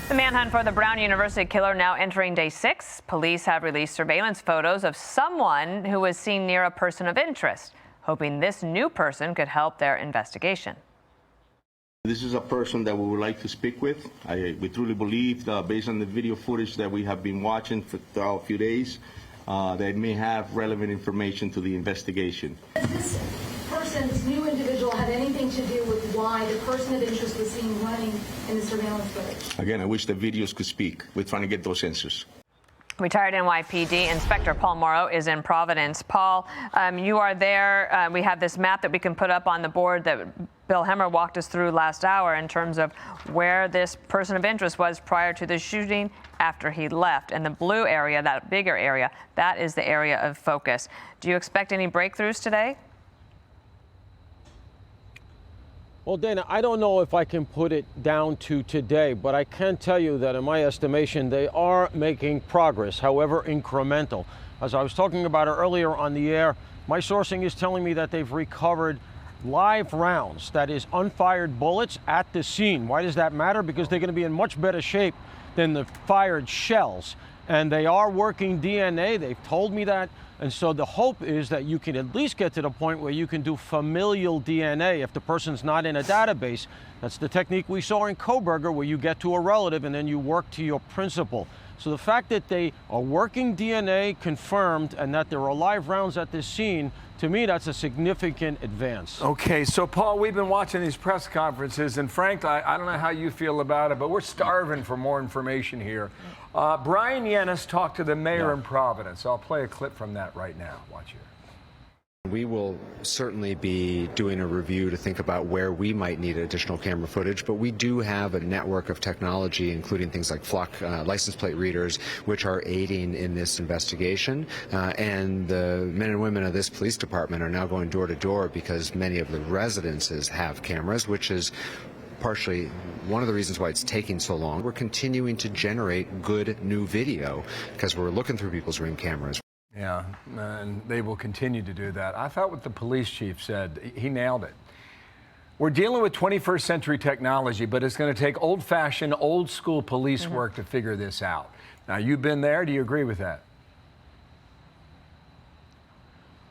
The manhunt for the Brown University killer now entering day 6. Police have released surveillance photos of someone who was seen near a person of interest, hoping this new person could help their investigation. This is a person that we would like to speak with. We truly believe, based on the video footage that we have been watching for a few days, that may have relevant information to the investigation. Does this person, this new individual, have anything to do with why the person of interest was seen running in the surveillance footage? Again, I wish the videos could speak. We're trying to get those answers. Retired NYPD Inspector Paul Mauro is in Providence. Paul, you are there. We have this map that we can put up on the board that Bill Hemmer walked us through last hour in terms of where this person of interest was prior to the shooting, after he left. And the blue area, that bigger area, that is the area of focus. Do you expect any breakthroughs today? Well, Dana, I don't know if I can put it down to today, but I can tell you that in my estimation, they are making progress, however incremental. As I was talking about earlier on the air, my sourcing is telling me that they've recovered live rounds, that is unfired bullets at the scene. Why does that matter? Because they're going to be in much better shape than the fired shells. And they are working DNA, they've told me that. And so the hope is that you can at least get to the point where you can do familial DNA if the person's not in a database. That's the technique we saw in Koberger, where you get to a relative and then you work to your principal. So the fact that they are working DNA confirmed and that there are live rounds at this scene, to me, that's a significant advance. Okay, so Paul, we've been watching these press conferences, and Frank, I don't know how you feel about it, but we're starving for more information here. Brian Yennis talked to the mayor in Providence. I'll play a clip from that right now. Watch here. We will certainly be doing a review to think about where we might need additional camera footage, but we do have a network of technology, including things like flock license plate readers, which are aiding in this investigation. And the men and women of this police department are now going door to door because many of the residences have cameras, which is partially one of the reasons why it's taking so long. We're continuing to generate good new video because we're looking through people's Ring cameras. Yeah, and they will continue to do that. I thought what the police chief said, he nailed it. We're dealing with 21st century technology, but it's going to take old-fashioned, old-school police work to figure this out. Now, you've been there. Do you agree with that?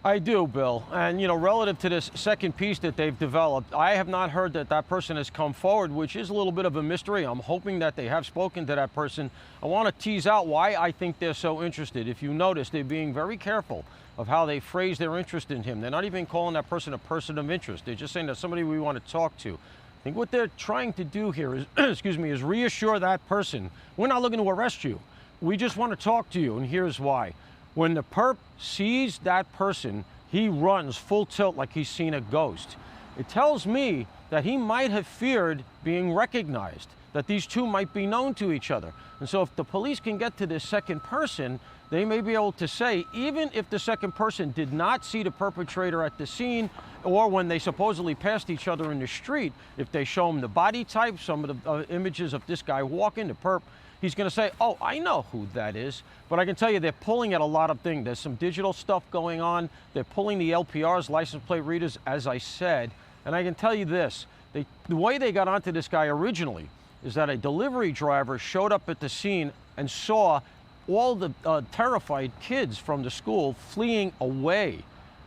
I do, Bill. And, you know, relative to this second piece that they've developed, I have not heard that that person has come forward, which is a little bit of a mystery. I'm hoping that they have spoken to that person. I want to tease out why I think they're so interested. If you notice, they're being very careful of how they phrase their interest in him. They're not even calling that person a person of interest. They're just saying that's somebody we want to talk to. I think what they're trying to do here is, excuse me, is reassure that person. We're not looking to arrest you. We just want to talk to you, and here's why. When the perp sees that person, he runs full tilt like he's seen a ghost. It tells me that he might have feared being recognized, that these two might be known to each other. And so if the police can get to this second person, they may be able to say, even if the second person did not see the perpetrator at the scene, or when they supposedly passed each other in the street, if they show him the body type, some of the images of this guy walking, the perp, he's going to say, oh, I know who that is. But I can tell you they're pulling at a lot of things. There's some digital stuff going on. They're pulling the LPRs, license plate readers, as I said. And I can tell you this, the way they got onto this guy originally is that a delivery driver showed up at the scene and saw all the terrified kids from the school fleeing away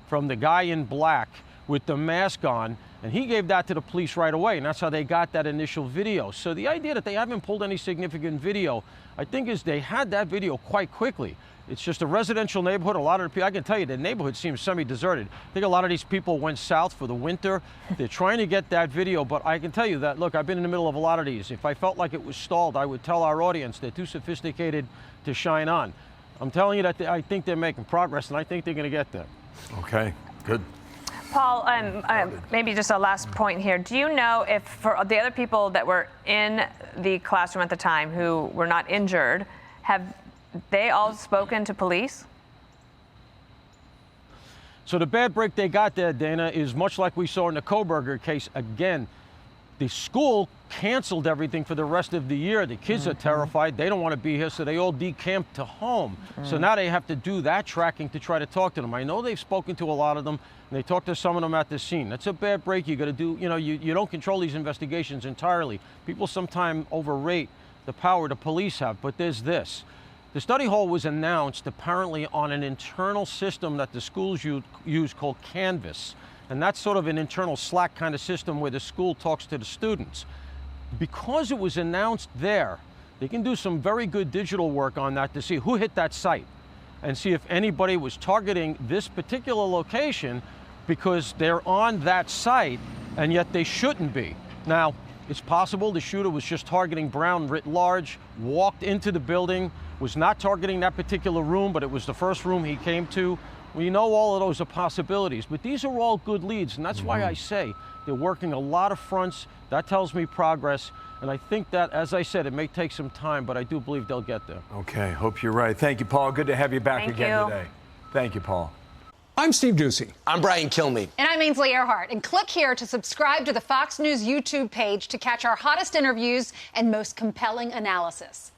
from the guy in black with the mask on, and he gave that to the police right away, and that's how they got that initial video. So the idea that they haven't pulled any significant video, I think, is they had that video quite quickly. It's just a residential neighborhood. A lot of the people, I can tell you, the neighborhood seems semi-deserted. I think a lot of these people went south for the winter. They're trying to get that video, but I can tell you that, look, I've been in the middle of a lot of these. If I felt like it was stalled, I would tell our audience they're too sophisticated to shine on. I'm telling you that I think they're making progress, and I think they're going to get there. Okay, good. Paul, maybe just a last point here. Do you know if for the other people that were in the classroom at the time who were not injured, have they all spoken to police? So the bad break they got there, Dana, is much like we saw in the Koberger case. Again, the school canceled everything for the rest of the year. The kids are terrified. They don't want to be here, so they all decamped to home. So now they have to do that tracking to try to talk to them. I know they've spoken to a lot of them, and they talked to some of them at the scene. That's a bad break. You got to do, you know, you don't control these investigations entirely. People sometimes overrate the power the police have, but there's this. The study hall was announced apparently on an internal system that the schools use called Canvas. And that's sort of an internal Slack kind of system where the school talks to the students. Because it was announced there, they can do some very good digital work on that to see who hit that site and see if anybody was targeting this particular location because they're on that site and yet they shouldn't be. Now, it's possible the shooter was just targeting Brown writ large, walked into the building, was not targeting that particular room, but it was the first room he came to. We know all of those are possibilities, but these are all good leads, and that's why I say they're working a lot of fronts. That tells me progress, and I think that, as I said, it may take some time, but I do believe they'll get there. Okay, hope you're right. Thank you, Paul. Good to have you back again today. Thank you, Paul. I'm Steve Ducey. I'm Brian Kilmeade. And I'm Ainsley Earhart. And click here to subscribe to the Fox News YouTube page to catch our hottest interviews and most compelling analysis.